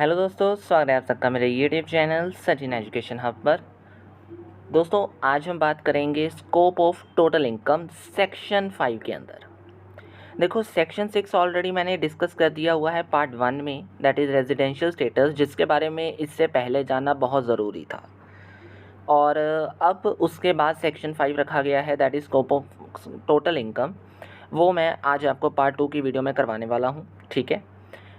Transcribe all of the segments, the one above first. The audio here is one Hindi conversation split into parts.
हेलो दोस्तों, स्वागत है आप सबका मेरे YouTube channel Sachin education hub पर। दोस्तों, आज हम बात करेंगे scope of total income section 5 के अंदर। देखो, सेक्शन 6 ऑलरेडी मैंने डिस्कस कर दिया हुआ है पार्ट 1 में, दैट इज़ रेजिडेंशियल स्टेटस, जिसके बारे में इससे पहले जानना बहुत ज़रूरी था। और अब उसके बाद सेक्शन 5 रखा गया है, that is scope of total income. वो मैं आज आपको पार्ट 2 की वीडियो में करवाने वाला हूँ, ठीक है।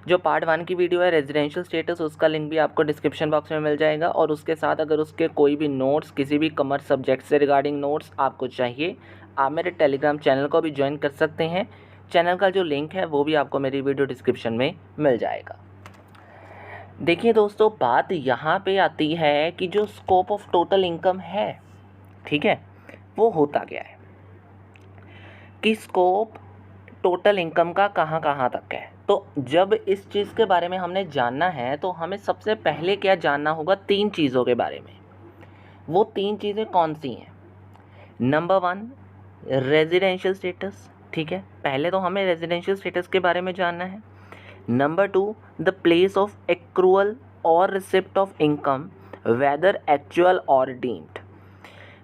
जो पार्ट 1 की वीडियो है रेजिडेंशियल स्टेटस, उसका लिंक भी आपको डिस्क्रिप्शन बॉक्स में मिल जाएगा। और उसके साथ अगर उसके कोई भी नोट्स, किसी भी कॉमर्स सब्जेक्ट से रिगार्डिंग नोट्स आपको चाहिए, आप मेरे टेलीग्राम चैनल को भी ज्वाइन कर सकते हैं। चैनल का जो लिंक है वो भी आपको मेरी वीडियो डिस्क्रिप्शन में मिल जाएगा। देखिए दोस्तों, बात यहाँ पे आती है कि जो स्कोप ऑफ टोटल इनकम है, ठीक है, वो होता क्या है कि स्कोप टोटल इनकम का कहाँ कहाँ तक है। तो जब इस चीज़ के बारे में हमने जानना है तो हमें सबसे पहले क्या जानना होगा, 3 चीज़ों के बारे में। वो 3 चीज़ें कौन सी हैं? नंबर 1 रेजिडेंशियल स्टेटस, ठीक है, पहले तो हमें रेजिडेंशियल स्टेटस के बारे में जानना है। Number 2 the place of accrual और receipt of income whether actual और डीम्ड,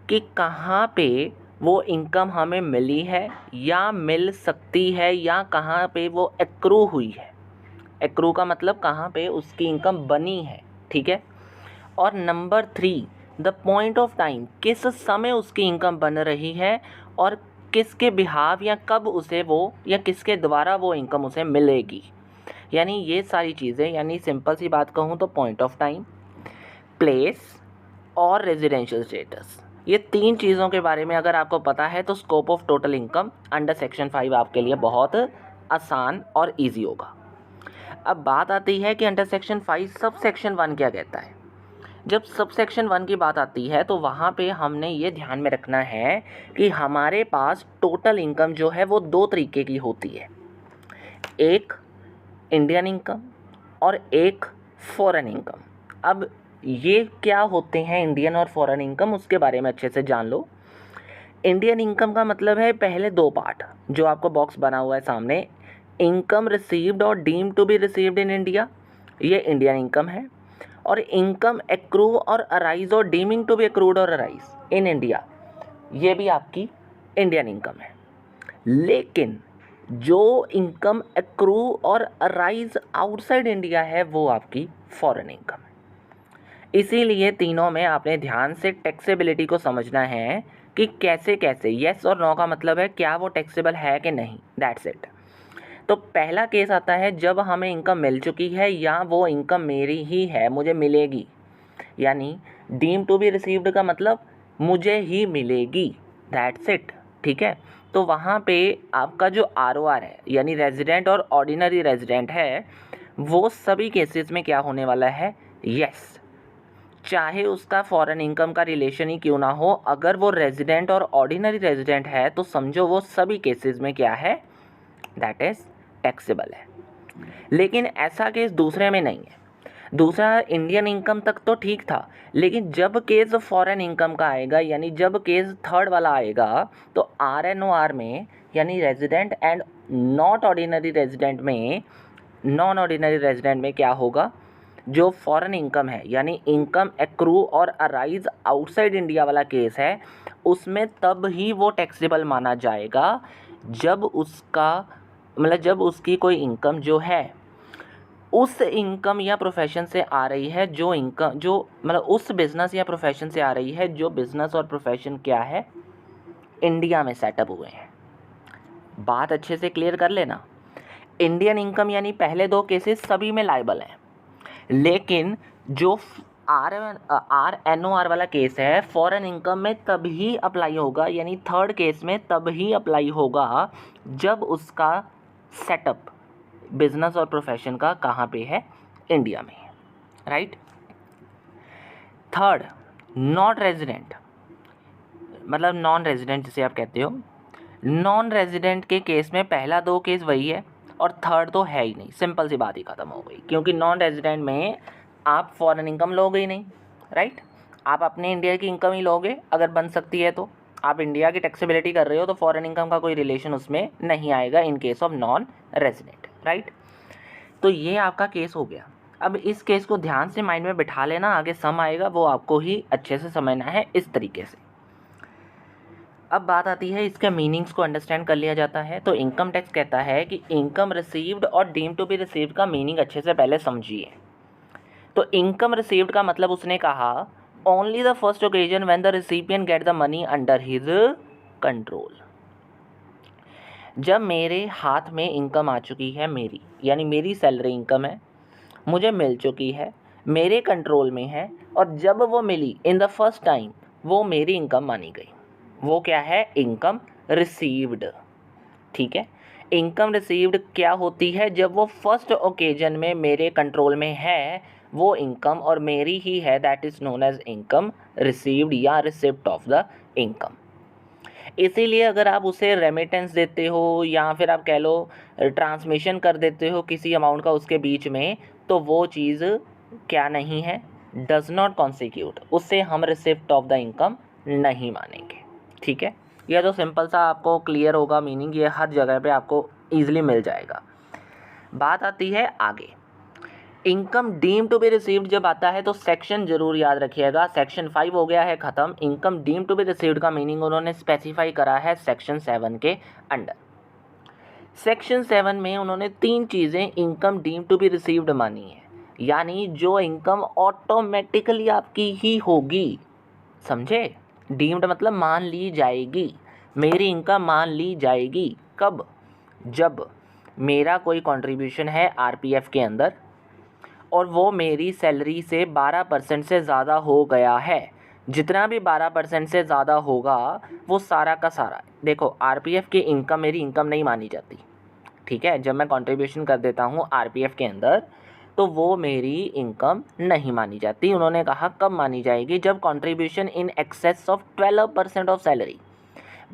कि कहाँ पे वो इनकम हमें मिली है या मिल सकती है या कहाँ पे वो एक्रू हुई है। एक्रू का मतलब कहाँ पे उसकी इनकम बनी है, ठीक है। और number 3 the point of time, किस समय उसकी इनकम बन रही है और किसके बिहाव या कब उसे वो या किसके द्वारा वो इनकम उसे मिलेगी। यानी ये सारी चीज़ें, यानी सिंपल सी बात कहूँ तो पॉइंट ऑफ टाइम, प्लेस और रेजिडेंशियल स्टेटस, ये 3 चीज़ों के बारे में अगर आपको पता है तो scope of total income under section 5 आपके लिए बहुत आसान और इजी होगा। अब बात आती है कि अंडर सेक्शन 5 सब सेक्शन 1 क्या कहता है। जब सब सेक्शन 1 की बात आती है तो वहाँ पे हमने ये ध्यान में रखना है कि हमारे पास टोटल इनकम जो है वो 2 तरीके की होती है, एक इंडियन इनकम और एक फॉरेन इनकम। अब ये क्या होते हैं इंडियन और फॉरेन इनकम, उसके बारे में अच्छे से जान लो। इंडियन इनकम का मतलब है पहले 2 पार्ट जो आपको बॉक्स बना हुआ है सामने, इनकम रिसीव्ड और deemed to be received in India, ये इंडियन इनकम है। और इनकम एक्रू और अराइज और डीमिंग टू बी एक्रूड और अराइज इन इंडिया, ये भी आपकी इंडियन इनकम है। लेकिन जो इनकम एक्रू और अराइज आउटसाइड इंडिया है वो आपकी फॉरेन इनकम है। इसीलिए तीनों में आपने ध्यान से टैक्सेबिलिटी को समझना है कि कैसे कैसे, येस और नो का मतलब है क्या वो टैक्सेबल है कि नहीं, दैट्स इट। तो पहला केस आता है जब हमें इनकम मिल चुकी है या वो इनकम मेरी ही है, मुझे मिलेगी, यानी डीम टू बी रिसीव्ड का मतलब मुझे ही मिलेगी, दैट्स इट, ठीक है। तो वहाँ पे आपका जो ROR है, यानी रेजिडेंट और ऑर्डिनरी रेजिडेंट है, वो सभी केसेस में क्या होने वाला है, यस। चाहे उसका फॉरेन इनकम का रिलेशन ही क्यों ना हो, अगर वो रेजिडेंट और ऑर्डिनरी रेजिडेंट है तो समझो वो सभी केसेस में क्या है, दैट इज़ टैक्सेबल है। लेकिन ऐसा केस दूसरे में नहीं है। दूसरा इंडियन इनकम तक तो ठीक था, लेकिन जब केस फॉरेन इनकम का आएगा, यानी जब केस थर्ड वाला आएगा, तो RNOR में, यानी resident and not ordinary resident में, नॉन ऑर्डिनरी रेजिडेंट में क्या होगा, जो फॉरेन इनकम है यानी इनकम एक्रू और अराइज आउटसाइड इंडिया वाला केस है, उसमें तब ही वो टैक्सेबल माना जाएगा जब उसका मतलब जब उसकी कोई इनकम जो है उस इनकम या प्रोफेशन से आ रही है, जो इनकम जो मतलब उस बिज़नेस या प्रोफेशन से आ रही है जो बिज़नेस और प्रोफेशन क्या है, इंडिया में सेटअप हुए हैं। बात अच्छे से क्लियर कर लेना। इंडियन इनकम यानी पहले 2 केसेस सभी में लायबल हैं, लेकिन जो RNOR वाला केस है फॉरेन इनकम में तभी अप्लाई होगा, यानी थर्ड केस में तभी अप्लाई होगा जब उसका सेटअप बिजनेस और प्रोफेशन का कहाँ पे है, इंडिया में, राइट। थर्ड, नॉट रेजिडेंट, मतलब नॉन रेजिडेंट जिसे आप कहते हो। नॉन रेजिडेंट के केस में पहला 2 केस वही है और थर्ड तो है ही नहीं, सिंपल सी बात ही ख़त्म हो गई, क्योंकि नॉन रेजिडेंट में आप फॉरेन इनकम लोगे ही नहीं, राइट। आप अपने इंडिया की इनकम ही लोगे अगर बन सकती है तो। आप इंडिया की टैक्सेबिलिटी कर रहे हो तो फॉरेन इनकम का कोई रिलेशन उसमें नहीं आएगा in case of non resident, right. तो ये आपका केस हो गया। अब इस केस को ध्यान से माइंड में बिठा लेना, आगे सम आएगा वो आपको ही अच्छे से समझना है इस तरीके से। अब बात आती है इसके मीनिंग्स को अंडरस्टैंड कर लिया जाता है। तो इनकम टैक्स कहता है कि इनकम रिसीव्ड और डीम टू बी रिसीव्ड का मीनिंग अच्छे से पहले समझिए। तो इनकम रिसीव्ड का मतलब उसने कहा only the first occasion when the recipient get the money under his control. जब मेरे हाथ में इनकम आ चुकी है मेरी, यानी मेरी सैलरी इनकम है, मुझे मिल चुकी है, मेरे कंट्रोल में है, और जब वो मिली इन द फर्स्ट टाइम वो मेरी इनकम मानी गई। वो क्या है? Income received. ठीक है, इनकम रिसीव्ड क्या होती है? जब वो फर्स्ट ओकेजन में मेरे कंट्रोल में है वो इनकम और मेरी ही है, that is known as income received या रिसिप्ट ऑफ द इनकम। इसीलिए अगर आप उसे रेमिटेंस देते हो या फिर आप कह लो ट्रांसमिशन कर देते हो किसी अमाउंट का उसके बीच में, तो वो चीज़ क्या नहीं है? डज नॉट कॉन्स्टिट्यूट, उससे हम रिसिप्ट ऑफ द इनकम नहीं मानेंगे। ठीक है, यह तो सिंपल सा आपको क्लियर होगा मीनिंग, ये हर जगह पे आपको ईजिली मिल जाएगा। बात आती है आगे, income deem to be received जब आता है तो सेक्शन जरूर याद रखिएगा। सेक्शन 5 हो गया है ख़त्म। Income deem to be received का मीनिंग उन्होंने स्पेसिफाई करा है सेक्शन 7 के अंडर। सेक्शन 7 में उन्होंने 3 चीज़ें income deem to be received मानी है, यानी जो इनकम ऑटोमेटिकली आपकी ही होगी। समझे? डीम्ड मतलब मान ली जाएगी, मेरी इनकम मान ली जाएगी। कब? जब मेरा कोई कंट्रीब्यूशन है आरपीएफ के अंदर और वो मेरी सैलरी से 12% से ज़्यादा हो गया है। जितना भी 12% से ज़्यादा होगा वो सारा का सारा, देखो आरपीएफ की इनकम मेरी इनकम नहीं मानी जाती। ठीक है, जब मैं कंट्रीब्यूशन कर देता हूँ आरपीएफ के अंदर तो वो मेरी इनकम नहीं मानी जाती। उन्होंने कहा कब मानी जाएगी? जब contribution in excess of 12% of salary,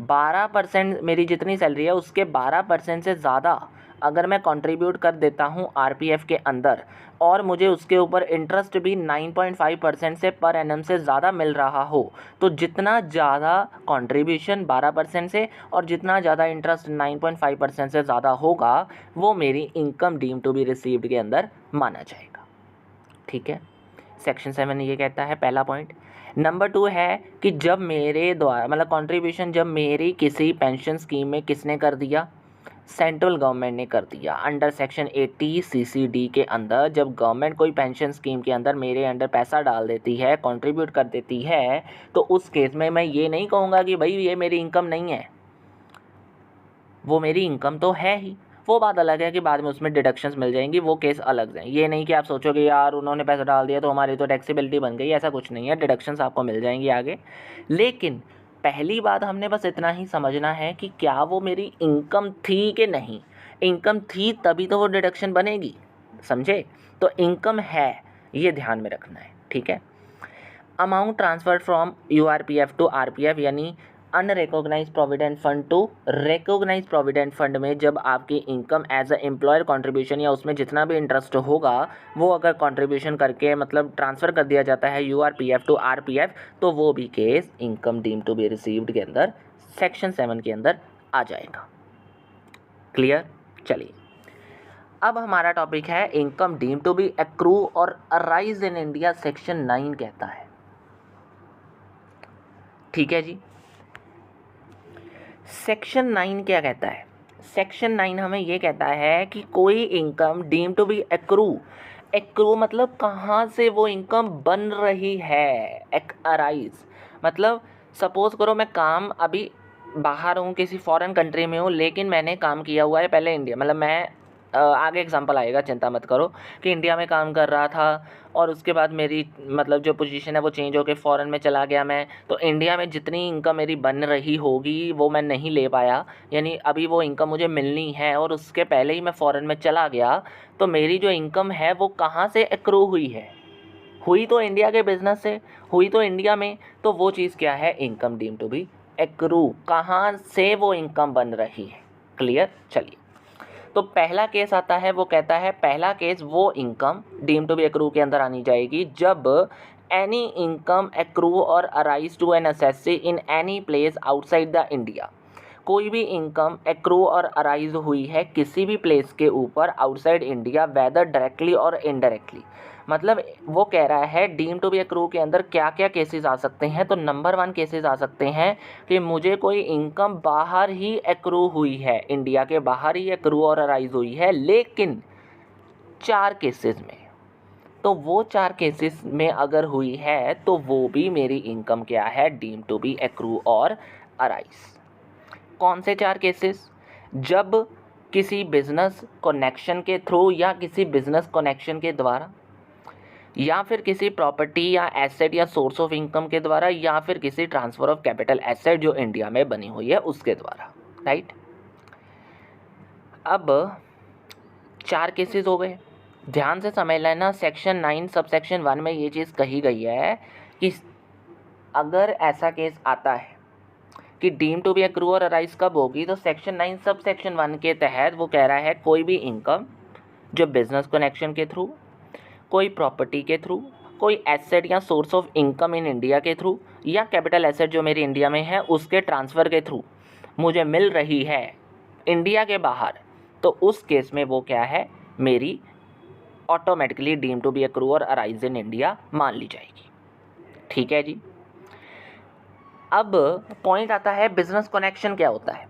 12% मेरी जितनी सैलरी है उसके 12% से ज़्यादा अगर मैं कंट्रीब्यूट कर देता हूँ आरपीएफ के अंदर और मुझे उसके ऊपर इंटरेस्ट भी 9.5% से पर एनम से ज़्यादा मिल रहा हो, तो जितना ज़्यादा कंट्रीब्यूशन 12% से और जितना ज़्यादा इंटरेस्ट 9.5% से ज़्यादा होगा वो मेरी income deem to be received के अंदर माना जाएगा। ठीक है, सेक्शन 7 ये कहता है, पहला पॉइंट। नंबर 2 है कि जब मेरे द्वारा मतलब कंट्रीब्यूशन जब मेरी किसी पेंशन स्कीम में किसने कर दिया? सेंट्रल गवर्नमेंट ने कर दिया। अंडर सेक्शन 80 सीसीडी के अंदर जब गवर्नमेंट कोई पेंशन स्कीम के अंदर मेरे अंडर पैसा डाल देती है, कंट्रीब्यूट कर देती है, तो उस केस में मैं ये नहीं कहूँगा कि भाई ये मेरी इनकम नहीं है, वो मेरी इनकम तो है ही। वो बात अलग है कि बाद में उसमें डिडक्शंस मिल जाएंगी, वो केस अलग हैं। ये नहीं कि आप सोचोगे यार उन्होंने पैसा डाल दिया तो हमारी तो टैक्सेबिलिटी बन गई, ऐसा कुछ नहीं है, डिडक्शंस आपको मिल जाएंगी आगे। लेकिन पहली बात हमने बस इतना ही समझना है कि क्या वो मेरी इनकम थी कि नहीं। इनकम थी तभी तो वो डिडक्शन बनेगी, समझे? तो इनकम है, ये ध्यान में रखना है। ठीक है, amount transferred from URPF to RPF यानी unrecognise provident fund to recognise provident fund में जब आपकी income as a employer contribution या उसमें जितना भी इंटरेस्ट होगा वो अगर कंट्रीब्यूशन करके मतलब ट्रांसफ़र कर दिया जाता है यूआरपीएफ टू आरपीएफ, तो वो भी case income deem to be received के अंदर सेक्शन 7 के अंदर आ जाएगा। क्लियर? चलिए, अब हमारा टॉपिक है income deem to be accrue और अराइज इन इंडिया, सेक्शन 9 कहता है। ठीक है जी, सेक्शन 9 क्या कहता है? सेक्शन 9 हमें ये कहता है कि कोई income deem to be accrue, accrue मतलब कहाँ से वो इनकम बन रही है। अराइज मतलब सपोज़ करो मैं काम अभी बाहर हूँ, किसी फॉरेन कंट्री में हूँ, लेकिन मैंने काम किया हुआ है पहले इंडिया, मतलब मैं आगे एग्जांपल आएगा, चिंता मत करो, कि इंडिया में काम कर रहा था और उसके बाद मेरी मतलब जो पोजीशन है वो चेंज होकर फ़ॉरेन में चला गया मैं, तो इंडिया में जितनी इनकम मेरी बन रही होगी वो मैं नहीं ले पाया, यानी अभी वो इनकम मुझे मिलनी है और उसके पहले ही मैं फ़ॉरेन में चला गया, तो मेरी जो इनकम है वो कहाँ से एक्रू हुई है? हुई तो इंडिया के बिज़नेस से, हुई तो इंडिया में, तो वो चीज़ क्या है? Income deem to be accrue, कहाँ से वो इनकम बन रही है। क्लियर? चलिए, तो पहला केस आता है, वो कहता है पहला केस वो income deem to be accrue के अंदर आनी जाएगी जब एनी इनकम एक्रू और arise to an assessee in any place outside the India, कोई भी इनकम एक्रू और अराइज हुई है किसी भी प्लेस के ऊपर आउटसाइड इंडिया, वेदर डायरेक्टली और इनडायरेक्टली। मतलब वो कह रहा है डीम टू बी एक्रू के अंदर क्या क्या केसेस आ सकते हैं। तो नंबर 1 केसेस आ सकते हैं कि मुझे कोई इनकम बाहर ही एक्रू हुई है, इंडिया के बाहर ही एक्रू और अराइज हुई है, लेकिन 4 केसेस में। तो वो 4 केसेस में अगर हुई है तो वो भी मेरी इनकम क्या है, डीम टू बी एक्रू और अराइज। कौन से 4 केसेस? जब किसी बिजनेस कनेक्शन के थ्रू या किसी बिजनेस कनेक्शन के द्वारा, या फिर किसी प्रॉपर्टी या एसेट या सोर्स ऑफ इनकम के द्वारा, या फिर किसी ट्रांसफर ऑफ कैपिटल एसेट जो इंडिया में बनी हुई है उसके द्वारा, राइट। अब 4 केसेस हो गए। ध्यान से समझ लेना, सेक्शन 9 सब सेक्शन 1 में ये चीज़ कही गई है कि अगर ऐसा केस आता है कि डीम टू बी एक्रू और अराइज कब होगी, तो सेक्शन 9 सब सेक्शन 1 के तहत वो कह रहा है कोई भी इनकम जो बिजनेस कनेक्शन के थ्रू, कोई प्रॉपर्टी के थ्रू, कोई एसेट या source of income in India के थ्रू, या कैपिटल एसेट जो मेरी इंडिया में है उसके ट्रांसफ़र के थ्रू मुझे मिल रही है इंडिया के बाहर, तो उस केस में वो क्या है, मेरी automatically deem to be accrue और अराइज इन इंडिया मान ली जाएगी। ठीक है जी। अब पॉइंट आता है बिजनेस कनेक्शन क्या होता है।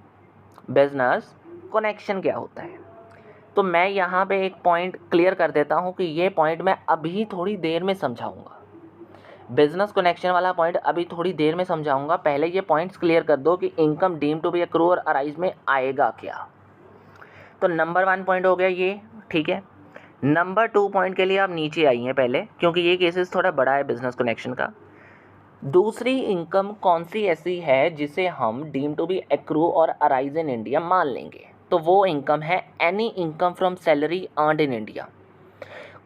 बिजनेस कनेक्शन क्या होता है, तो मैं यहाँ पे एक पॉइंट क्लियर कर देता हूँ कि ये पॉइंट मैं अभी थोड़ी देर में समझाऊंगा। बिजनेस कनेक्शन वाला पॉइंट अभी थोड़ी देर में समझाऊंगा। पहले ये पॉइंट्स क्लियर कर दो कि income deem to be accrue और अराइज में आएगा क्या। तो नंबर 1 पॉइंट हो गया ये, ठीक है। नंबर 2 पॉइंट के लिए आप नीचे आइए पहले, क्योंकि ये केसेस थोड़ा बड़ा है बिजनेस कनेक्शन का। दूसरी इनकम कौन सी ऐसी है जिसे हम डीम टू बी एक्रू और अराइज इन इंडिया मान लेंगे, तो वो इनकम है any income from salary earned in India.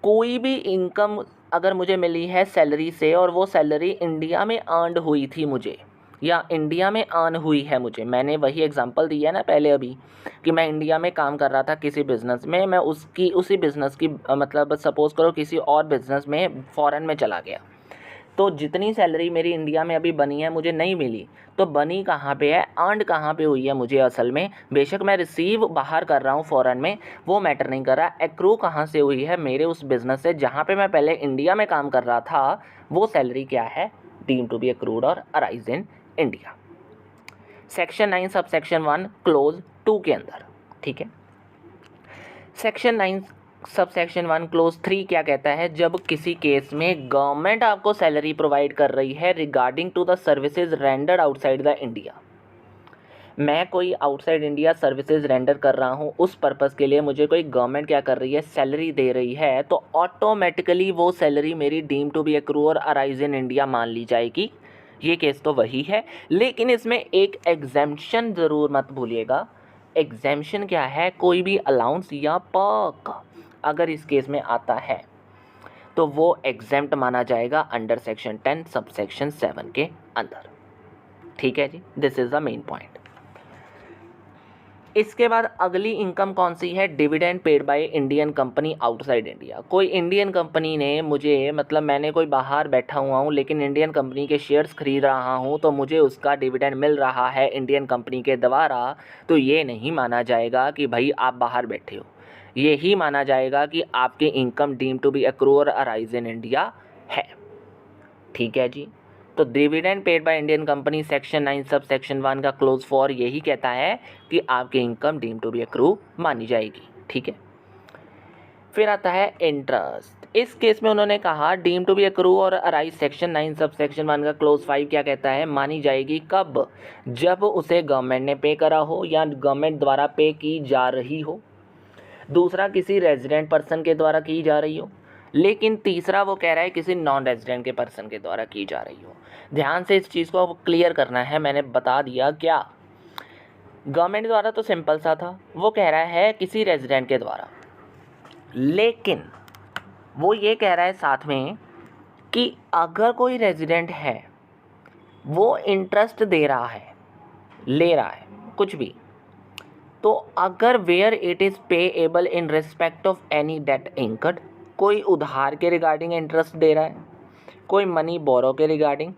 कोई भी इनकम अगर मुझे मिली है सैलरी से और वो सैलरी इंडिया में अर्नड हुई थी मुझे, या इंडिया में अर्न हुई है मुझे, मैंने वही एग्जांपल दिया ना पहले अभी कि मैं इंडिया में काम कर रहा था किसी बिज़नेस में, मैं उसी बिज़नेस की मतलब सपोज़ करो किसी और बिज़नेस में फॉरेन में चला गया, तो जितनी सैलरी मेरी इंडिया में अभी बनी है मुझे नहीं मिली, तो बनी कहाँ पे है, अर्नड कहाँ पे हुई है मुझे असल में। बेशक मैं रिसीव बाहर कर रहा हूँ फॉरेन में, वो मैटर नहीं कर रहा। एक्रू कहाँ से हुई है, मेरे उस बिज़नेस से जहाँ पे मैं पहले इंडिया में काम कर रहा था, वो सैलरी क्या है, डीम टू बी एक्रूड और arise in India. Section 9 sub section 1 close 2 के अंदर, ठीक है। सेक्शन 9 सब सेक्शन 1 क्लोज 3 क्या कहता है, जब किसी केस में गवर्नमेंट आपको सैलरी प्रोवाइड कर रही है regarding to the services rendered outside the India. मैं कोई आउटसाइड इंडिया सर्विसेज रेंडर कर रहा हूँ, उस पर्पज़ के लिए मुझे कोई गवर्नमेंट क्या कर रही है, सैलरी दे रही है, तो ऑटोमेटिकली वो सैलरी मेरी डीम टू बी एक्रू और अराइज इन इंडिया मान ली जाएगी। ये केस तो वही है, लेकिन इसमें एक एग्जेम्पशन ज़रूर मत भूलिएगा। एग्जेम्पशन क्या है, कोई भी अलाउंस या पर्क अगर इस केस में आता है तो वो एग्जेम्प्ट माना जाएगा अंडर सेक्शन 10 सब सेक्शन 7 के अंदर। ठीक है जी, this is the main point. इसके बाद अगली इनकम कौन सी है, dividend paid by Indian company outside India. कोई इंडियन कंपनी ने मुझे, मतलब मैंने कोई बाहर बैठा हुआ हूँ लेकिन इंडियन कंपनी के शेयर्स खरीद रहा हूँ, तो मुझे उसका डिविडेंड मिल रहा है इंडियन कंपनी के द्वारा, तो ये नहीं माना जाएगा कि भाई आप बाहर बैठे हो, ये ही माना जाएगा कि आपकी income deem to be accrue और अराइज इन इंडिया है। ठीक है जी। तो dividend paid by Indian company section 9 sub section 1 का क्लोज 4 यही कहता है कि आपकी income deem to be accrue मानी जाएगी। ठीक है। फिर आता है इंटरेस्ट। इस केस में उन्होंने कहा डीम टू बी एक्रू और अराइज सेक्शन 9 सब सेक्शन 1 का क्लोज 5 क्या कहता है, मानी जाएगी कब, जब उसे गवर्नमेंट ने पे करा हो या गवर्नमेंट द्वारा पे की जा रही हो, दूसरा किसी रेजिडेंट पर्सन के द्वारा की जा रही हो, लेकिन तीसरा वो कह रहा है किसी नॉन रेजिडेंट के पर्सन के द्वारा की जा रही हो। ध्यान से इस चीज़ को क्लियर करना है, मैंने बता दिया क्या, गवर्नमेंट द्वारा तो सिंपल सा था, वो कह रहा है किसी रेजिडेंट के द्वारा, लेकिन वो ये कह रहा है साथ में कि अगर कोई रेजिडेंट है वो इंटरेस्ट दे रहा है, ले रहा है कुछ भी, तो अगर where it is payable in respect of any debt incurred, कोई उधार के रिगार्डिंग इंटरेस्ट दे रहा है, कोई मनी बोरो के रिगार्डिंग,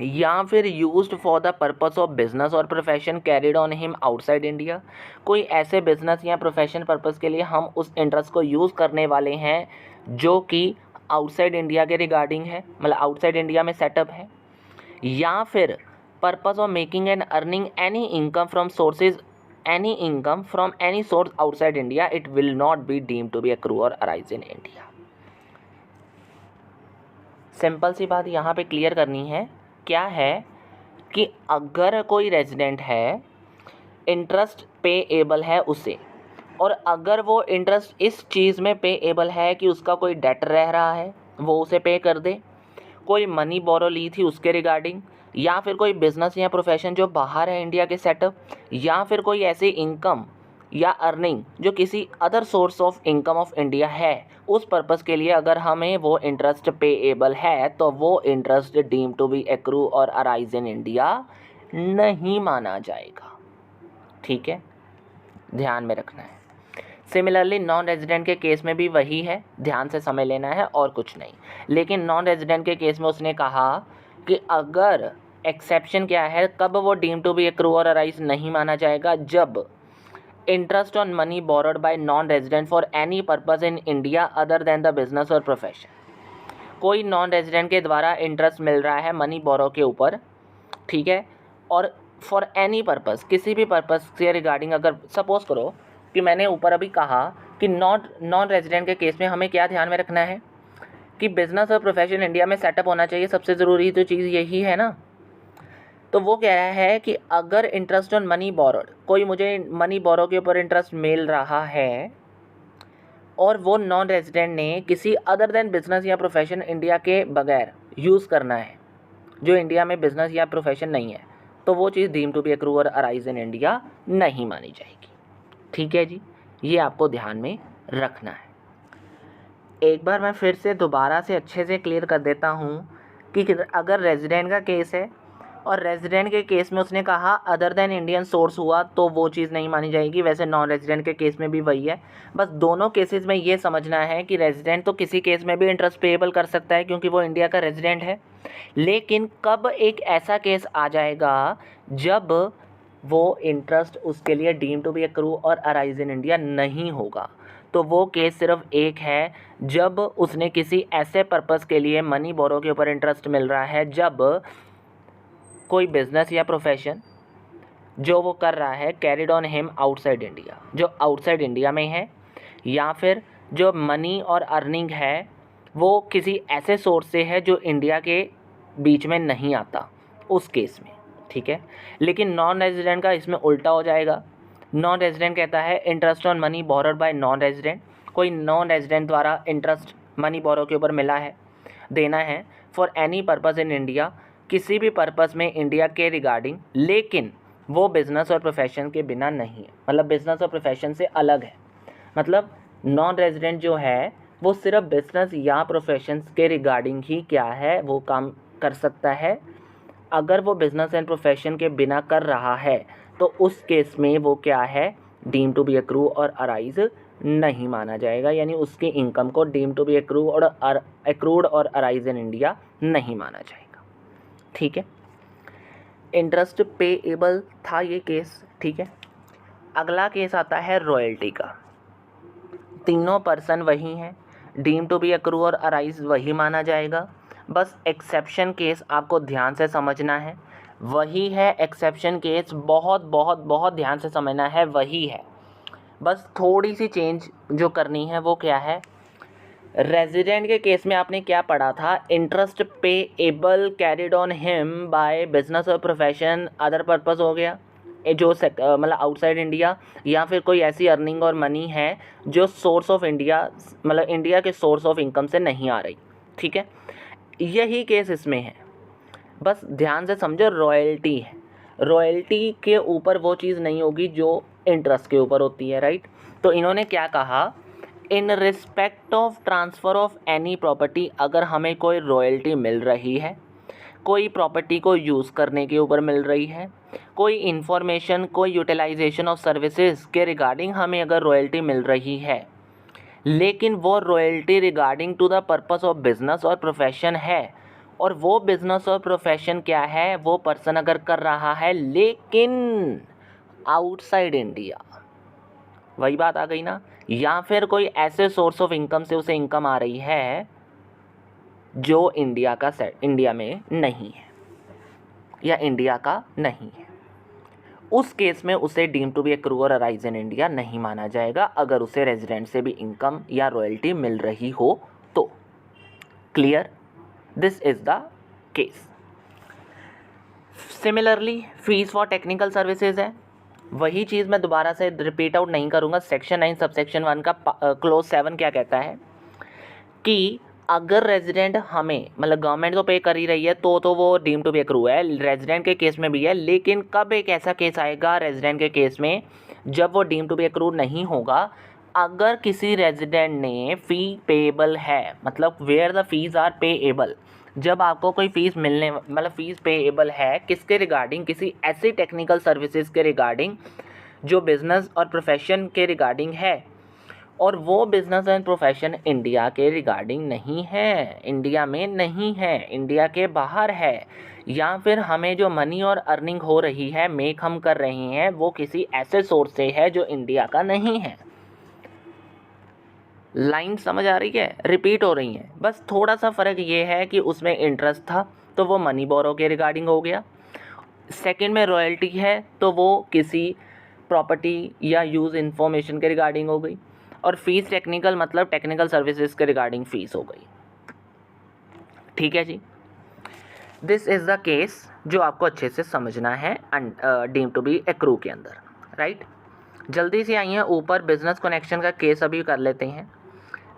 या फिर used for the purpose of business और profession carried on him outside India, कोई ऐसे बिजनेस या प्रोफेशन पर्पस के लिए हम उस इंटरेस्ट को यूज़ करने वाले हैं जो कि आउटसाइड इंडिया के रिगार्डिंग है, मतलब आउटसाइड इंडिया में सेटअप है। या फिर purpose of making and earning any income from sources any income from any source outside India, it will not be deemed to be accrue और अराइज इन इंडिया। सिंपल सी बात यहाँ पे क्लियर करनी है, क्या है कि अगर कोई रेजिडेंट है, इंटरेस्ट पेएबल है उसे, और अगर वो इंटरेस्ट इस चीज़ में पेएबल है कि उसका कोई डेट रह रहा है वो उसे पे कर दे, कोई मनी बोरो ली थी उसके रिगार्डिंग, या फिर कोई बिजनेस या प्रोफेशन जो बाहर है इंडिया के सेटअप, या फिर कोई ऐसी इनकम या अर्निंग जो किसी other source of income of India है, उस पर्पस के लिए अगर हमें वो इंटरेस्ट पेएबल है तो वो interest deem to be accrue और अराइज इन इंडिया नहीं माना जाएगा। ठीक है, ध्यान में रखना है। सिमिलरली नॉन रेजिडेंट के केस में भी वही है, ध्यान से समझ लेना है और कुछ नहीं। लेकिन नॉन रेजिडेंट के केस में उसने कहा कि अगर एक्सेप्शन क्या है, कब वो डीम टू बी एक्रू और अराइज नहीं माना जाएगा, जब interest on money borrowed by non resident for any purpose in India other than the business और प्रोफेशन, कोई नॉन रेजिडेंट के द्वारा इंटरेस्ट मिल रहा है मनी बोरो के ऊपर, ठीक है, और फॉर एनी पर्पस, किसी भी पर्पस से रिगार्डिंग, अगर सपोज करो कि मैंने ऊपर अभी कहा कि नॉन रेजिडेंट के केस में हमें क्या ध्यान में रखना है कि बिजनेस और प्रोफेशन इंडिया में सेटअप होना चाहिए, सबसे ज़रूरी तो चीज़ यही है ना। तो वो कह रहा है कि अगर इंटरेस्ट ऑन मनी बोरोड, कोई मुझे मनी बोरो के ऊपर इंटरेस्ट मिल रहा है और वो नॉन रेजिडेंट ने किसी अदर देन बिजनेस या प्रोफेशन इंडिया के बगैर यूज़ करना है, जो इंडिया में बिजनेस या प्रोफेशन नहीं है, तो वो चीज़ डीम टू बी एक्रू और अराइज इन इंडिया नहीं मानी जाएगी। ठीक है जी, ये आपको ध्यान में रखना है। एक बार मैं फिर से दोबारा से अच्छे से क्लियर कर देता हूँ कि अगर रेजिडेंट का केस है और रेजिडेंट के केस में उसने कहा अदर देन इंडियन सोर्स हुआ तो वो चीज़ नहीं मानी जाएगी। वैसे नॉन रेजिडेंट के केस में भी वही है, बस दोनों केसेस में ये समझना है कि रेजिडेंट तो किसी केस में भी इंटरेस्ट पेएबल कर सकता है क्योंकि वो इंडिया का रेजिडेंट है, लेकिन कब एक ऐसा केस आ जाएगा जब वो इंटरेस्ट उसके लिए डीम टू बी एक्रू और अराइज इन इंडिया नहीं होगा, तो वो केस सिर्फ एक है जब उसने किसी ऐसे पर्पस के लिए मनी बोरो के ऊपर इंटरेस्ट मिल रहा है, जब कोई बिजनेस या प्रोफेशन जो वो कर रहा है carried on him outside India, जो आउटसाइड इंडिया में है, या फिर जो मनी और अर्निंग है वो किसी ऐसे सोर्स से है जो इंडिया के बीच में नहीं आता, उस केस में। ठीक है, लेकिन नॉन रेजिडेंट का इसमें उल्टा हो जाएगा। नॉन रेजिडेंट कहता है interest on money borrowed by non resident, कोई नॉन रेजिडेंट द्वारा इंटरेस्ट मनी बोरो के ऊपर मिला है, देना है for any purpose in India, किसी भी पर्पस में इंडिया के रिगार्डिंग, लेकिन वो बिज़नेस और प्रोफेशन के बिना नहीं है, मतलब बिज़नेस और प्रोफेशन से अलग है। मतलब नॉन रेजिडेंट जो है वो सिर्फ बिजनेस या प्रोफेशन के रिगार्डिंग ही क्या है वो काम कर सकता है। अगर वो बिज़नेस एंड प्रोफेशन के बिना कर रहा है तो उस केस में वो क्या है, डीम टू बी एक्रू और अराइज नहीं माना जाएगा, यानी उसकी इनकम को डीम टू बी एक्रूड और अराइज इन इंडिया नहीं माना जाएगा। ठीक है, इंटरेस्ट पेएबल था ये केस। ठीक है, अगला केस आता है रॉयल्टी का। तीनों पर्सन वही हैं, डीम टू बी एक्रू और अराइज वही माना जाएगा, बस एक्सेप्शन केस आपको ध्यान से समझना है, वही है एक्सेप्शन केस, बहुत बहुत बहुत ध्यान से समझना है, वही है। बस थोड़ी सी चेंज जो करनी है वो क्या है, रेजिडेंट के केस में आपने क्या पढ़ा था, interest payable carried on him by business और प्रोफेशन अदर पर्पस हो गया, जो मतलब आउटसाइड इंडिया, या फिर कोई ऐसी अर्निंग और मनी है जो सोर्स ऑफ इंडिया, मतलब इंडिया के सोर्स ऑफ इनकम से नहीं आ रही। ठीक है, यही केस इसमें है, बस ध्यान से समझो, रॉयल्टी है, रॉयल्टी के ऊपर वो चीज़ नहीं होगी जो इंटरेस्ट के ऊपर होती है, राइट। तो इन्होंने क्या कहा, इन respect of transfer of any property, अगर हमें कोई रॉयल्टी मिल रही है, कोई प्रॉपर्टी को यूज़ करने के ऊपर मिल रही है, कोई इन्फॉर्मेशन, कोई यूटिलाइजेशन ऑफ सर्विसेज के रिगार्डिंग हमें अगर रॉयल्टी मिल रही है, लेकिन वो royalty regarding to the purpose of business और प्रोफेशन है, और वो बिजनेस और प्रोफेशन क्या है, वो पर्सन अगर कर रहा है लेकिन आउटसाइड इंडिया, वही बात आ गई ना, या फिर कोई ऐसे सोर्स ऑफ इनकम से उसे इनकम आ रही है जो इंडिया में नहीं है या इंडिया का नहीं है, उस केस में उसे deem to be accrue or arise in India नहीं माना जाएगा, अगर उसे रेजिडेंट से भी इनकम या रॉयल्टी मिल रही हो तो। Clear? This is the case. Similarly fees for technical services है, वही चीज़ मैं दोबारा से रिपीट आउट नहीं करूँगा। सेक्शन 9 सबसेक्शन 1 का क्लोज 7 क्या कहता है कि अगर रेजिडेंट हमें, मतलब गवर्नमेंट तो पे कर ही रही है तो वो डीम टू बी एक्रू है, रेजिडेंट के केस में भी है, लेकिन कब एक ऐसा केस आएगा रेजिडेंट के केस में जब वो डीम टू बी एक्रू नहीं होगा, अगर किसी रेजिडेंट ने फ़ी पेएबल है, मतलब where the fees are payable, जब आपको कोई फ़ीस मिलने, मतलब फ़ीस पेएबल है किसके रिगार्डिंग, किसी ऐसी टेक्निकल सर्विसेज के रिगार्डिंग जो बिज़नेस और प्रोफेशन के रिगार्डिंग है, और वो बिज़नेस एंड प्रोफेशन इंडिया के रिगार्डिंग नहीं है, इंडिया में नहीं है, इंडिया के बाहर है, या फिर हमें जो मनी और अर्निंग हो रही है, मेक हम कर रहे हैं, वो किसी ऐसे सोर्स से है जो इंडिया का नहीं है। लाइन समझ आ रही है? रिपीट हो रही हैं, बस थोड़ा सा फ़र्क ये है कि उसमें इंटरेस्ट था तो वो मनी बोरो के रिगार्डिंग हो गया, सेकंड में रॉयल्टी है तो वो किसी प्रॉपर्टी या यूज़ इन्फॉर्मेशन के रिगार्डिंग हो गई, और फीस टेक्निकल मतलब टेक्निकल सर्विसेज के रिगार्डिंग फ़ीस हो गई। ठीक है जी, दिस इज़ द केस जो आपको अच्छे से समझना है डीम टू बी एक्रू के अंदर, राइट। जल्दी से आइए ऊपर बिजनेस कनेक्शन का केस अभी कर लेते हैं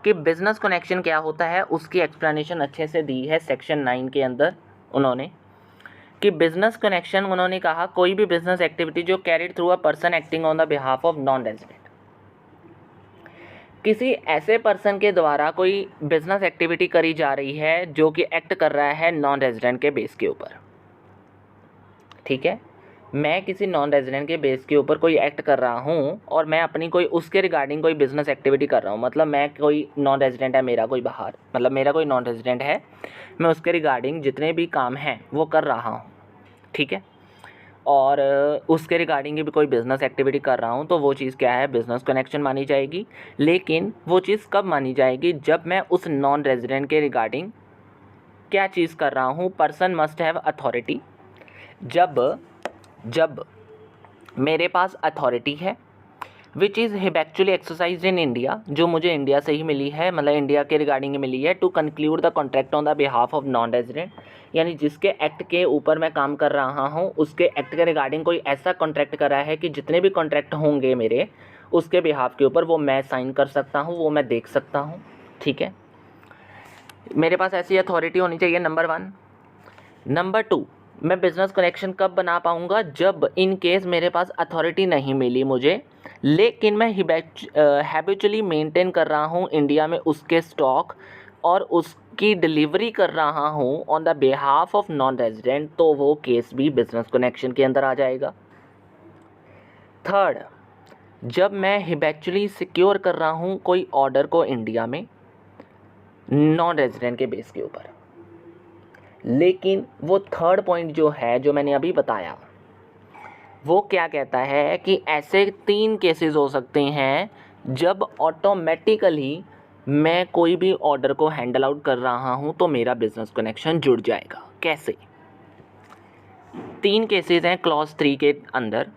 कि बिज़नेस कनेक्शन क्या होता है, उसकी एक्सप्लेनेशन अच्छे से दी है सेक्शन 9 के अंदर उन्होंने, कि बिज़नेस कनेक्शन उन्होंने कहा कोई भी बिज़नेस एक्टिविटी जो carried through a person acting on the behalf of non resident, किसी ऐसे पर्सन के द्वारा कोई बिज़नेस एक्टिविटी करी जा रही है जो कि एक्ट कर रहा है नॉन रेजिडेंट के बेस के ऊपर। ठीक है, मैं किसी नॉन रेजिडेंट के बेस के ऊपर कोई एक्ट कर रहा हूँ और मैं अपनी कोई उसके रिगार्डिंग कोई बिज़नेस एक्टिविटी कर रहा हूँ, मतलब मैं कोई नॉन रेजिडेंट है, मेरा कोई बाहर, मतलब मेरा कोई नॉन रेजिडेंट है, मैं उसके रिगार्डिंग जितने भी काम हैं वो कर रहा हूँ। ठीक है, और उसके रिगार्डिंग भी कोई बिज़नेस एक्टिविटी कर रहा हूँ तो वो चीज़ क्या है, बिज़नेस कनेक्शन मानी जाएगी। लेकिन वो चीज़ कब मानी जाएगी, जब मैं उस नॉन रेजिडेंट के रिगार्डिंग क्या चीज़ कर रहा हूँ, पर्सन मस्ट हैव अथॉरिटी, जब मेरे पास अथॉरिटी है which is habitually exercised in India, जो मुझे इंडिया से ही मिली है, मतलब इंडिया के रिगार्डिंग मिली है, to conclude the contract on the behalf of non resident, यानी जिसके एक्ट के ऊपर मैं काम कर रहा हूँ उसके एक्ट के रिगार्डिंग कोई ऐसा कॉन्ट्रैक्ट करा है कि जितने भी कॉन्ट्रैक्ट होंगे मेरे उसके बिहाफ के ऊपर वो मैं साइन कर सकता हूँ, वो मैं देख सकता हूँ। ठीक है, मेरे पास ऐसी अथॉरिटी होनी चाहिए, नंबर 1। नंबर 2, मैं बिज़नेस कनेक्शन कब बना पाऊँगा, जब इन केस मेरे पास अथॉरिटी नहीं मिली मुझे, लेकिन मैं हैबिचुअली मेंटेन कर रहा हूँ इंडिया में उसके स्टॉक और उसकी डिलीवरी कर रहा हूँ on the behalf of non resident, तो वो केस भी बिज़नेस कनेक्शन के अंदर आ जाएगा। थर्ड, जब मैं हैबिचुअली सिक्योर कर रहा हूँ कोई ऑर्डर को इंडिया में नॉन रेजिडेंट के बेस के ऊपर, लेकिन वो थर्ड पॉइंट जो है जो मैंने अभी बताया वो क्या कहता है कि ऐसे 3 केसेस हो सकते हैं जब ऑटोमेटिकली मैं कोई भी ऑर्डर को हैंडल आउट कर रहा हूं तो मेरा बिजनेस कनेक्शन जुड़ जाएगा। कैसे? 3 केसेस हैं क्लॉज 3 के अंदर।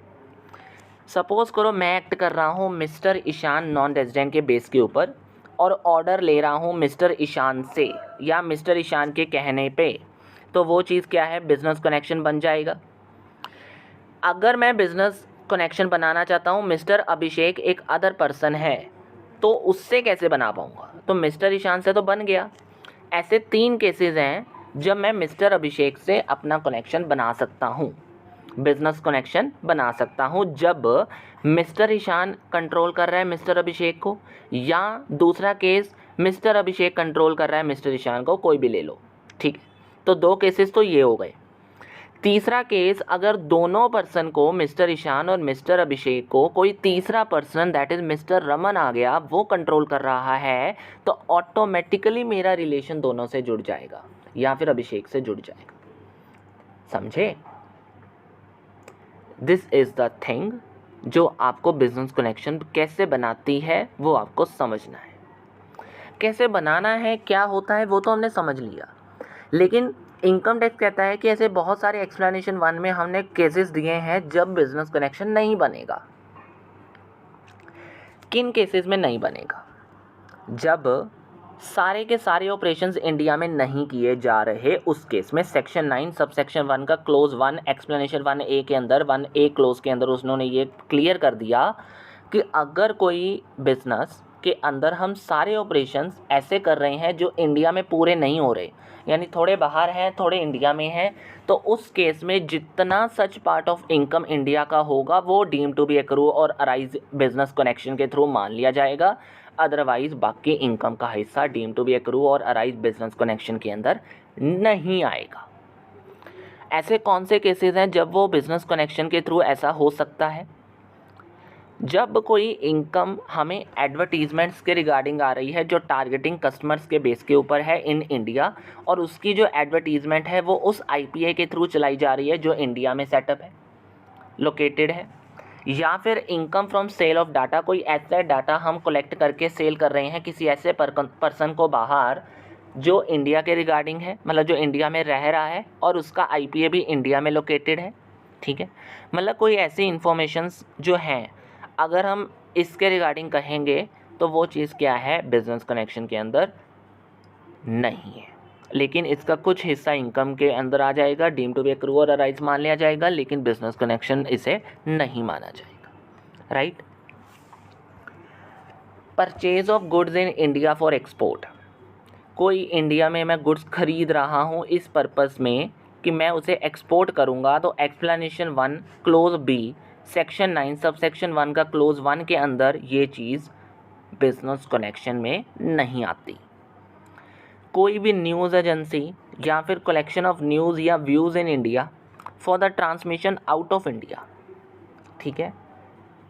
सपोज़ करो मैं एक्ट कर रहा हूं मिस्टर ईशान नॉन रेजिडेंट के बेस के ऊपर और ऑर्डर ले रहा हूं मिस्टर ईशान से या मिस्टर ईशान के कहने पे, तो वो चीज़ क्या है, बिज़नेस कनेक्शन बन जाएगा। अगर मैं बिज़नेस कनेक्शन बनाना चाहता हूँ, मिस्टर अभिषेक एक अदर पर्सन है, तो उससे कैसे बना पाऊँगा, तो मिस्टर ईशान से तो बन गया। ऐसे 3 केसेस हैं जब मैं मिस्टर अभिषेक से अपना कनेक्शन बना सकता हूँ, बिज़नेस कनेक्शन बना सकता हूँ, जब मिस्टर ईशान कंट्रोल कर रहा है मिस्टर अभिषेक को, या दूसरा केस मिस्टर अभिषेक कंट्रोल कर रहा है मिस्टर ईशान को, कोई भी ले लो। ठीक है, तो 2 केसेस तो ये हो गए। तीसरा केस, अगर दोनों पर्सन को, मिस्टर ईशान और मिस्टर अभिषेक को, कोई तीसरा person that is mister Raman आ गया, वो कंट्रोल कर रहा है, तो ऑटोमेटिकली मेरा रिलेशन दोनों से जुड़ जाएगा। या फिर अभिषेक से जुड़ जाएगा। समझे? दिस इज़ द थिंग जो आपको बिजनेस कनेक्शन कैसे बनाती है वो आपको समझना है। कैसे बनाना है, क्या होता है, वो तो हमने समझ लिया, लेकिन इनकम टैक्स कहता है कि ऐसे बहुत सारे एक्सप्लेनेशन 1 में हमने केसेस दिए हैं जब बिजनेस कनेक्शन नहीं बनेगा। किन केसेस में नहीं बनेगा? जब सारे के सारे ऑपरेशंस इंडिया में नहीं किए जा रहे, उस केस में सेक्शन 9 सबसेक्शन 1 का क्लोज 1 एक्सप्लेनेशन 1A के अंदर 1A क्लोज के अंदर उन्होंने ये क्लियर कर दिया कि अगर कोई बिजनेस के अंदर हम सारे ऑपरेशंस ऐसे कर रहे हैं जो इंडिया में पूरे नहीं हो रहे, यानी थोड़े बाहर हैं थोड़े इंडिया में हैं, तो उस केस में जितना सच पार्ट ऑफ इनकम इंडिया का होगा वो डीम टू बी एक्रू और अराइज बिजनेस कनेक्शन के थ्रू मान लिया जाएगा। अदरवाइज बाकी इनकम का हिस्सा डीम टू बी एक्रू और अराइज बिजनेस कनेक्शन के अंदर नहीं आएगा। ऐसे कौन से केसेस हैं जब वो बिजनेस कनेक्शन के थ्रू ऐसा हो सकता है? जब कोई इनकम हमें एडवर्टीजमेंट्स के रिगार्डिंग आ रही है जो टारगेटिंग कस्टमर्स के बेस के ऊपर है इन इंडिया, और उसकी जो एडवर्टीजमेंट है वो उस आईपीए के थ्रू चलाई जा रही है जो इंडिया में सेटअप है, लोकेटेड है। या फिर income from sale of data, कोई ऐसा डाटा हम कलेक्ट करके सेल कर रहे हैं किसी ऐसे पर्सन को बाहर जो इंडिया के रिगार्डिंग है, मतलब जो इंडिया में रह रहा है और उसका आईपीए भी इंडिया में लोकेटेड है। ठीक है, मतलब कोई ऐसी इंफॉर्मेशंस जो हैं, अगर हम इसके रिगार्डिंग कहेंगे तो वो चीज़ क्या है, बिजनेस कनेक्शन के अंदर नहीं है, लेकिन इसका कुछ हिस्सा इनकम के अंदर आ जाएगा, डीम टू बी एक्रू और अराइज मान लिया जाएगा, लेकिन बिजनेस कनेक्शन इसे नहीं माना जाएगा। Right? Purchase of goods in India for export, कोई इंडिया में मैं गुड्स खरीद रहा हूँ इस पर्पस में कि मैं उसे एक्सपोर्ट करूँगा, तो explanation 1 clause B section 9 subsection 1 का क्लोज 1 के अंदर ये चीज़ बिजनेस कनेक्शन में नहीं आती। कोई भी न्यूज़ एजेंसी या फिर कलेक्शन ऑफ न्यूज़ या views in India for the transmission out of India, ठीक है,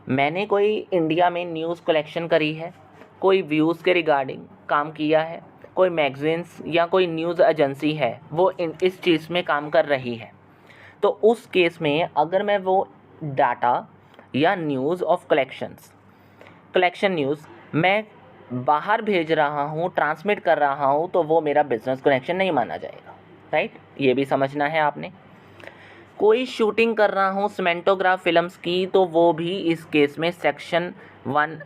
मैंने कोई इंडिया में न्यूज़ कलेक्शन करी है, कोई व्यूज़ के रिगार्डिंग काम किया है, कोई मैगजीन्स या कोई न्यूज़ एजेंसी है वो इस चीज़ में काम कर रही है, तो उस केस में अगर मैं वो डाटा या न्यूज़ ऑफ कलेक्शन न्यूज़ मैं बाहर भेज रहा हूँ, ट्रांसमिट कर रहा हूँ, तो वो मेरा बिजनेस कनेक्शन नहीं माना जाएगा। राइट? ये भी समझना है आपने। कोई शूटिंग कर रहा हूँ सिनेमेटोग्राफ फिल्म्स की, तो वो भी इस केस में सेक्शन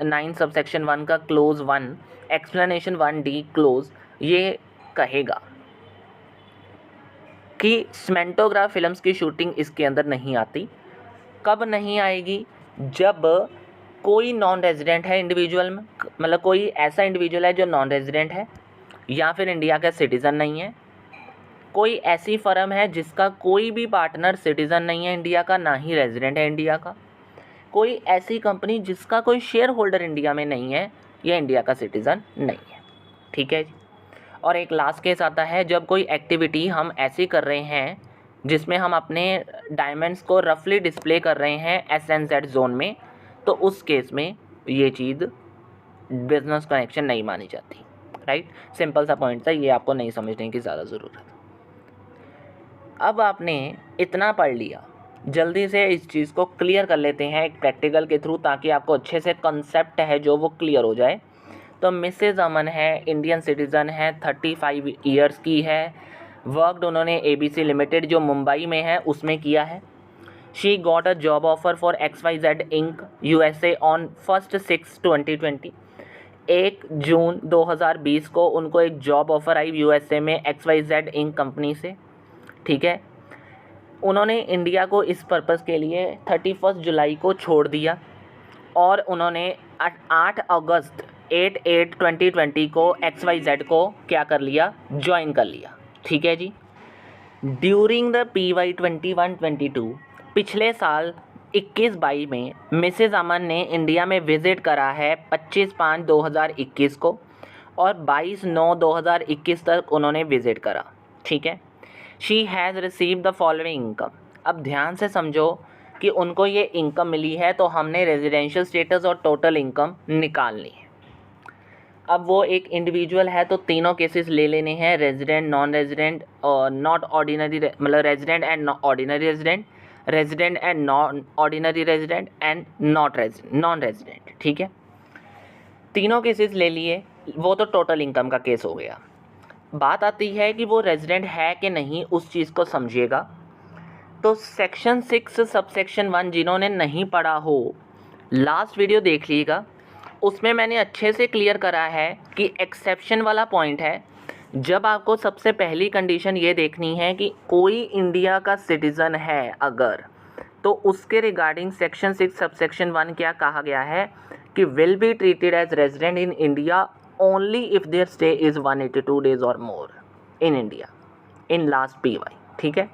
9 सबसेक्शन 1 का क्लोज 1 एक्सप्लेनेशन 1D क्लोज ये कहेगा कि सिनेमेटोग्राफ फिल्म्स की शूटिंग इसके अंदर नहीं आती। कब नहीं आएगी? जब कोई नॉन रेजिडेंट है इंडिविजुअल में, मतलब कोई ऐसा इंडिविजुअल है जो नॉन रेजिडेंट है या फिर इंडिया का सिटीज़न नहीं है, कोई ऐसी फर्म है जिसका कोई भी पार्टनर सिटीज़न नहीं है इंडिया का, ना ही रेजिडेंट है इंडिया का, कोई ऐसी कंपनी जिसका कोई शेयर होल्डर इंडिया में नहीं है या इंडिया का सिटीज़न नहीं है। ठीक है जी। और एक लास्ट केस आता है जब कोई एक्टिविटी हम ऐसी कर रहे हैं जिसमें हम अपने डायमंड्स को रफली डिस्प्ले कर रहे हैं SNZ जोन में, तो उस केस में ये चीज़ बिजनेस कनेक्शन नहीं मानी जाती। राइट? सिंपल सा पॉइंट था, ये आपको नहीं समझने की ज़्यादा ज़रूरत। अब आपने इतना पढ़ लिया, जल्दी से इस चीज़ को क्लियर कर लेते हैं एक प्रैक्टिकल के थ्रू, ताकि आपको अच्छे से कंसेप्ट है जो वो क्लियर हो जाए। तो मिसेज अमन है, इंडियन सिटीज़न है, 35 ईयर्स की है, वर्कड उन्होंने ABC लिमिटेड जो मुंबई में है उसमें किया है। She got a job offer for XYZ Inc USA on 1 6 2020। 1 जून 2020 को उनको एक जॉब ऑफर आई USA में XYZ इंक कंपनी से। ठीक है, उन्होंने इंडिया को इस पर्पस के लिए 31 जुलाई को छोड़ दिया और उन्होंने 8 अगस्त 8/8/2020 को XYZ को क्या कर लिया, ज्वाइन कर लिया। ठीक है जी। ड्यूरिंग द PY 21-22 पिछले साल 21-22 में मिसेज अमन ने इंडिया में विज़िट करा है 25/5/2021 को और 22/9/2021 तक उन्होंने विज़िट करा। ठीक है। She has receive the following income. अब ध्यान से समझो कि उनको ये इनकम मिली है, तो हमने रेजिडेंशियल स्टेटस और टोटल इनकम निकालनी है। अब वो एक इंडिविजुअल है तो तीनों केसेस ले लेने हैं, रेजिडेंट, नॉन रेजिडेंट और नॉट ऑर्डिनरी, मतलब resident and ordinary resident, resident and non ordinary resident and non resident. ठीक है, तीनों केसेस ले लिए, वो तो टोटल इनकम का केस हो गया। बात आती है कि वो रेजिडेंट है कि नहीं, उस चीज़ को समझिएगा। तो सेक्शन 6 सबसेक्शन 1 जिन्होंने नहीं पढ़ा हो, लास्ट वीडियो देख लीजिएगा, उसमें मैंने अच्छे से क्लियर करा है कि एक्सेप्शन वाला पॉइंट है। जब आपको सबसे पहली कंडीशन ये देखनी है कि कोई इंडिया का सिटीज़न है अगर, तो उसके रिगार्डिंग सेक्शन 6 सबसेक्शन 1 क्या कहा गया है कि will be treated as resident in India only if their stay is 182 days और more in India in last PY। ठीक है,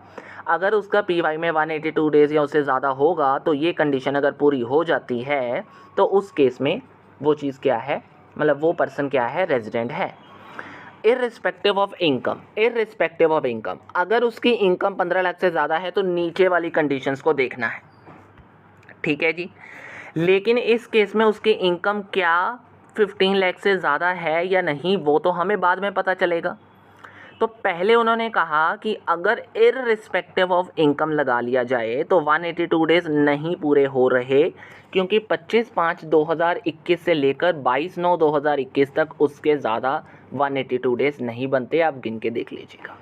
अगर उसका PY में 182 डेज़ या उससे ज़्यादा होगा तो ये कंडीशन अगर पूरी हो जाती है तो उस केस में वो चीज़ क्या है, मतलब वो पर्सन क्या है, रेजिडेंट है। इर्रिस्पेक्टिव ऑफ इनकम, अगर उसकी इनकम 15 लाख से ज़्यादा है तो नीचे वाली कंडीशंस को देखना है। ठीक है जी, लेकिन इस केस में उसकी इनकम क्या 15 लाख से ज़्यादा है या नहीं, वो तो हमें बाद में पता चलेगा। तो पहले उन्होंने कहा कि अगर इर्रिस्पेक्टिव ऑफ इनकम लगा लिया जाए तो 182 डेज़ नहीं पूरे हो रहे, क्योंकि 25/5/2021 से लेकर 22/9/2021 तक उसके ज़्यादा 182 डेज़ नहीं बनते, आप गिन के देख लीजिएगा।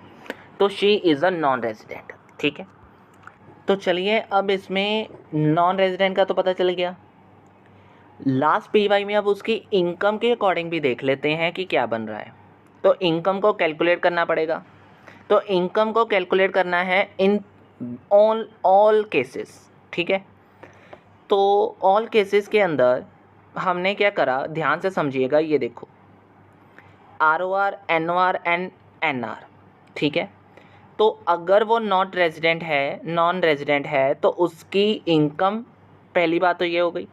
तो she is a non resident. ठीक है, तो चलिए अब इसमें नॉन रेजिडेंट का तो पता चल गया। लास्ट PY में अब उसकी इनकम के अकॉर्डिंग भी देख लेते हैं कि क्या बन रहा है। तो इनकम को कैलकुलेट करना पड़ेगा। तो इनकम को कैलकुलेट करना है इन ऑल केसेस। ठीक है, तो ऑल केसेस के अंदर हमने क्या करा, ध्यान से समझिएगा। ये देखो ROR, NOR एंड NR। ठीक है, तो अगर वो नॉन रेजिडेंट है तो उसकी इनकम, पहली बात तो ये हो गई।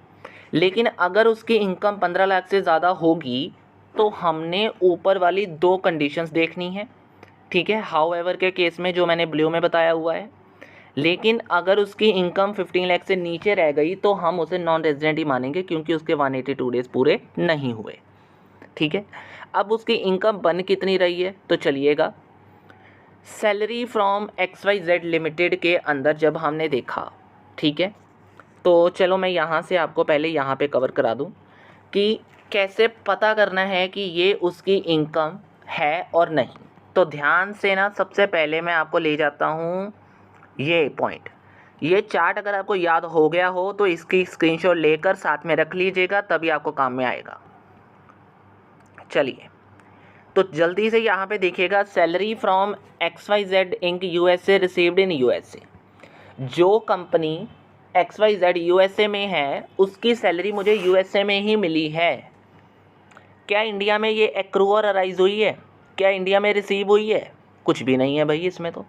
लेकिन अगर उसकी इनकम 15 लाख से ज़्यादा होगी तो हमने ऊपर वाली 2 कंडीशंस देखनी है। ठीक है, हाउएवर के केस में जो मैंने ब्लू में बताया हुआ है। लेकिन अगर उसकी इनकम 15 लाख से नीचे रह गई तो हम उसे नॉन रेजिडेंट ही मानेंगे, क्योंकि उसके 182 डेज़ पूरे नहीं हुए। ठीक है, अब उसकी इनकम बन कितनी रही है, तो चलिएगा सैलरी फ्रॉम XYZ लिमिटेड के अंदर जब हमने देखा। ठीक है, तो चलो मैं यहाँ से आपको पहले यहाँ पे कवर करा दूँ कि कैसे पता करना है कि ये उसकी इनकम है और नहीं। तो ध्यान से ना, सबसे पहले मैं आपको ले जाता हूँ ये पॉइंट। ये चार्ट अगर आपको याद हो गया हो तो इसकी स्क्रीनशॉट लेकर साथ में रख लीजिएगा, तभी आपको काम में आएगा। चलिए, तो जल्दी से यहाँ पे देखिएगा, salary from XYZ Inc USA received in USA। जो कंपनी XYZ USA में है उसकी सैलरी मुझे USA में ही मिली है। क्या इंडिया में ये एक्रू और अराइज हुई है? क्या इंडिया में रिसीव हुई है? कुछ भी नहीं है भाई इसमें। तो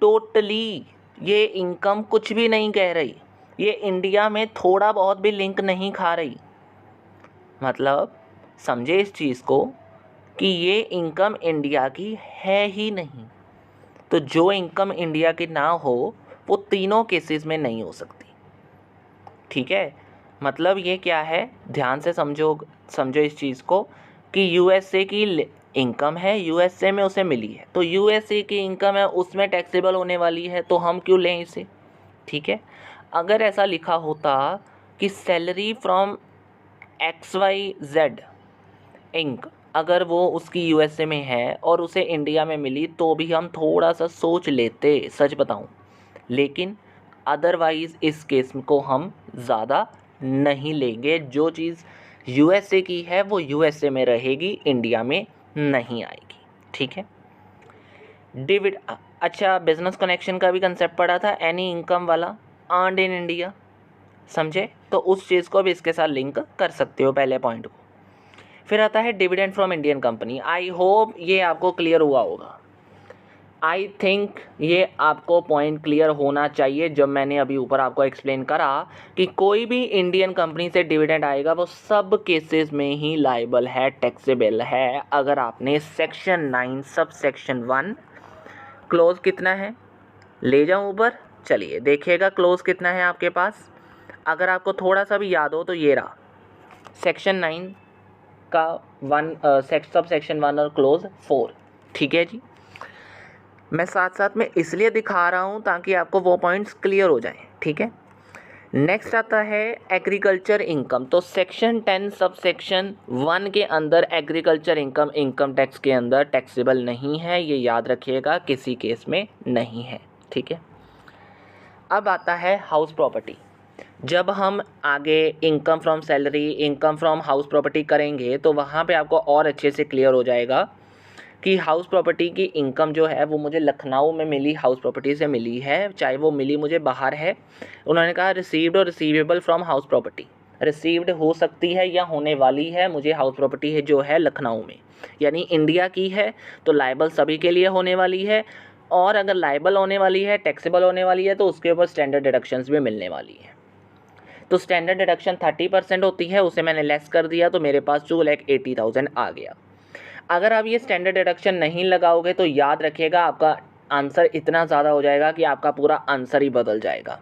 टोटली ये इनकम कुछ भी नहीं कह रही, ये इंडिया में थोड़ा बहुत भी लिंक नहीं खा रही। मतलब समझे इस चीज़ को कि ये इनकम इंडिया की है ही नहीं। तो जो इनकम इंडिया की ना हो वो तीनों केसेस में नहीं हो सकती। ठीक है, मतलब ये क्या है, ध्यान से समझो इस चीज़ को कि USA की इनकम है, USA में उसे मिली है, तो USA की इनकम है, उसमें टैक्सेबल होने वाली है, तो हम क्यों लें इसे। ठीक है, अगर ऐसा लिखा होता कि सैलरी फ्रॉम XYZ इंक, अगर वो उसकी USA में है और उसे इंडिया में मिली तो भी हम थोड़ा सा सोच लेते, सच बताऊं। लेकिन अदरवाइज़ इस केस को हम ज़्यादा नहीं लेंगे। जो चीज़ USA की है वो USA में रहेगी, इंडिया में नहीं आएगी। ठीक है, अच्छा, बिजनेस कनेक्शन का भी कंसेप्ट पढ़ा था, एनी इनकम वाला अर्नड इन इंडिया, समझे? तो उस चीज़ को भी इसके साथ लिंक कर सकते हो, पहले पॉइंट को। फिर आता है dividend from Indian company. I hope ये आपको क्लियर हुआ होगा। आई थिंक ये आपको पॉइंट क्लियर होना चाहिए। जब मैंने अभी ऊपर आपको एक्सप्लेन करा कि कोई भी इंडियन कंपनी से डिविडेंड आएगा वो सब केसेस में ही लायबल है, टैक्सेबल है। अगर आपने सेक्शन 9 सब सेक्शन 1 क्लोज कितना है, ले जाऊँ ऊपर, चलिए देखिएगा क्लोज कितना है आपके पास। अगर आपको थोड़ा सा भी याद हो तो ये रहा सेक्शन 9 का सब सेक्शन 1 और क्लोज 4। ठीक है जी, मैं साथ साथ में इसलिए दिखा रहा हूँ ताकि आपको वो पॉइंट्स क्लियर हो जाएं। ठीक है, नेक्स्ट आता है एग्रीकल्चर इनकम। तो सेक्शन 10 सब सेक्शन 1 के अंदर एग्रीकल्चर इनकम इनकम टैक्स के अंदर टैक्सेबल नहीं है, ये याद रखिएगा, किसी केस में नहीं है। ठीक है, अब आता है हाउस प्रॉपर्टी। जब हम आगे income from salary, income from house property करेंगे तो वहाँ पे आपको और अच्छे से क्लियर हो जाएगा कि हाउस प्रॉपर्टी की इनकम जो है वो मुझे लखनऊ में मिली हाउस प्रॉपर्टी से मिली है, चाहे वो मिली मुझे बाहर है। उन्होंने कहा रिसीव्ड और receivable from house property, received हो सकती है या होने वाली है, मुझे हाउस प्रॉपर्टी है जो है लखनऊ में, यानी इंडिया की है तो लायबल सभी के लिए होने वाली है, और अगर लायबल होने वाली है, टैक्सेबल होने वाली है, तो उसके ऊपर स्टैंडर्ड डिडक्शंस भी मिलने वाली है। तो स्टैंडर्ड डिडक्शन 30% होती है, उसे मैंने लेस कर दिया तो मेरे पास 2,80,000 आ गया। अगर आप ये स्टैंडर्ड डिडक्शन नहीं लगाओगे तो याद रखिएगा आपका आंसर इतना ज़्यादा हो जाएगा कि आपका पूरा आंसर ही बदल जाएगा।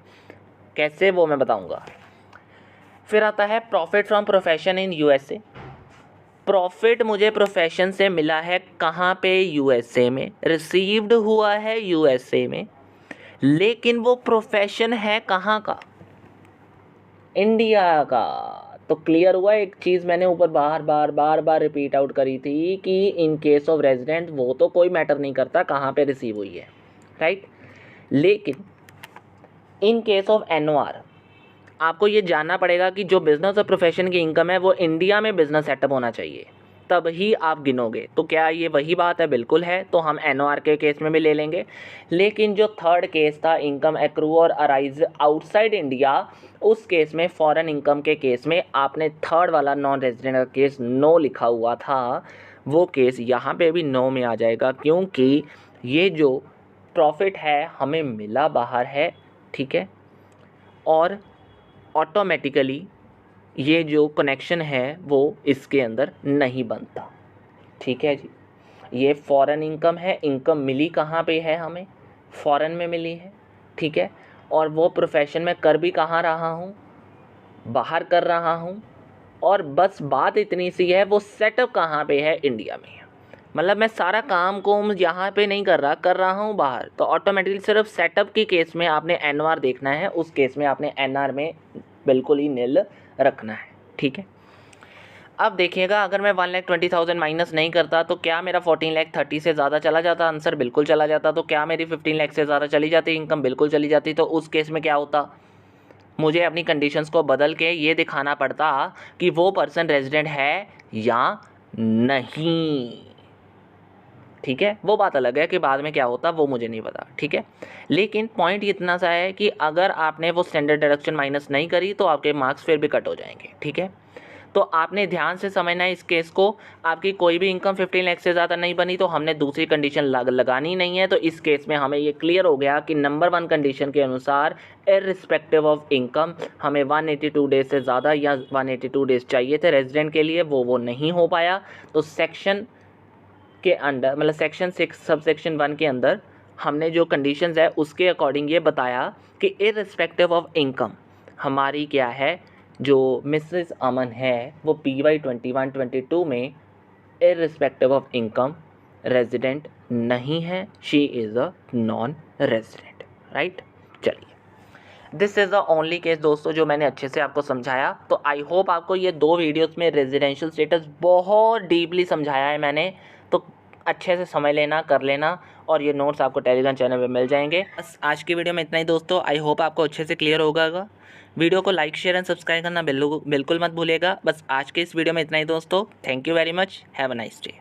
कैसे, वो मैं बताऊंगा। फिर आता है profit from profession in USA. Profit मुझे प्रोफेशन से मिला है कहाँ पे, यूएसए में, रिसीव्ड हुआ है यूएसए में, लेकिन वो प्रोफेशन है कहाँ का, इंडिया का। तो क्लियर हुआ, एक चीज़ मैंने ऊपर बार बार रिपीट आउट करी थी कि इन केस ऑफ रेजिडेंट वो तो कोई मैटर नहीं करता कहाँ पे रिसीव हुई है, राइट। लेकिन इन केस ऑफ एनओआर आपको ये जानना पड़ेगा कि जो बिज़नेस और प्रोफेशन की इनकम है वो इंडिया में बिज़नेस सेटअप होना चाहिए, तब ही आप गिनोगे। तो क्या ये वही बात है? बिल्कुल है। तो हम एनओआर के केस में भी ले लेंगे। लेकिन जो थर्ड केस था, इनकम एक्रू और अराइज आउटसाइड इंडिया, उस केस में, फॉरेन इनकम के केस में, आपने थर्ड वाला नॉन रेजिडेंट का केस नो लिखा हुआ था, वो केस यहाँ पे भी नो में आ जाएगा, क्योंकि ये जो प्रॉफिट है हमें मिला बाहर है, ठीक है, और ऑटोमेटिकली ये जो कनेक्शन है वो इसके अंदर नहीं बनता। ठीक है जी, ये फॉरेन इनकम है, इनकम मिली कहाँ पे है, हमें फॉरेन में मिली है, ठीक है, और वो प्रोफेशन में कर भी कहाँ रहा हूँ, बाहर कर रहा हूँ, और बस बात इतनी सी है वो सेटअप कहाँ पे है, इंडिया में। मतलब मैं सारा काम को यहाँ पे नहीं कर रहा हूँ बाहर। तो ऑटोमेटिकली सिर्फ सेटअप की केस में आपने एनआर देखना है, उस केस में आपने एनआर में बिल्कुल ही नील रखना है। ठीक है, अब देखिएगा, अगर मैं 1,20,000 माइनस नहीं करता तो क्या मेरा 14,30,000 से ज़्यादा चला जाता आंसर? बिल्कुल चला जाता। तो क्या मेरी 15 लाख से ज़्यादा चली जाती इनकम? बिल्कुल चली जाती। तो उस केस में क्या होता, मुझे अपनी कंडीशंस को बदल के ये दिखाना पड़ता कि वो पर्सन रेजिडेंट है या नहीं। ठीक है, वो बात अलग है कि बाद में क्या होता वो मुझे नहीं पता। ठीक है, लेकिन पॉइंट इतना सा है कि अगर आपने वो स्टैंडर्ड डिडक्शन माइनस नहीं करी तो आपके मार्क्स फिर भी कट हो जाएंगे। ठीक है, तो आपने ध्यान से समझना है इस केस को। आपकी कोई भी इनकम 15 लाख से ज़्यादा नहीं बनी तो हमने दूसरी कंडीशन लगानी नहीं है। तो इस केस में हमें ये क्लियर हो गया कि नंबर 1 कंडीशन के अनुसार इर्रिस्पेक्टिव ऑफ इनकम हमें 182 डेज से ज़्यादा या 182 डेज चाहिए थे रेजिडेंट के लिए, वो नहीं हो पाया। तो सेक्शन के अंडर, मतलब सेक्शन 6 सब सेक्शन 1 के अंदर हमने जो कंडीशंस है उसके अकॉर्डिंग ये बताया कि इर्रिस्पेक्टिव ऑफ इनकम हमारी क्या है, जो मिसेस अमन है वो PY 21-22 में इर्रिस्पेक्टिव ऑफ इनकम रेजिडेंट नहीं है, she is a non resident, right. चलिए, this is the only case दोस्तों जो मैंने अच्छे से आपको समझाया। तो आई होप आपको ये 2 वीडियोस में रेजिडेंशियल स्टेटस बहुत डीपली समझाया है मैंने, तो अच्छे से समझ लेना, कर लेना, और ये नोट्स आपको टेलीग्राम चैनल पे मिल जाएंगे। बस आज की वीडियो में इतना ही दोस्तों, आई होप आपको अच्छे से क्लियर होगा। वीडियो को लाइक, शेयर एंड सब्सक्राइब करना बिल्कुल मत भूलिएगा। बस आज के इस वीडियो में इतना ही दोस्तों, thank you very much, have a nice day.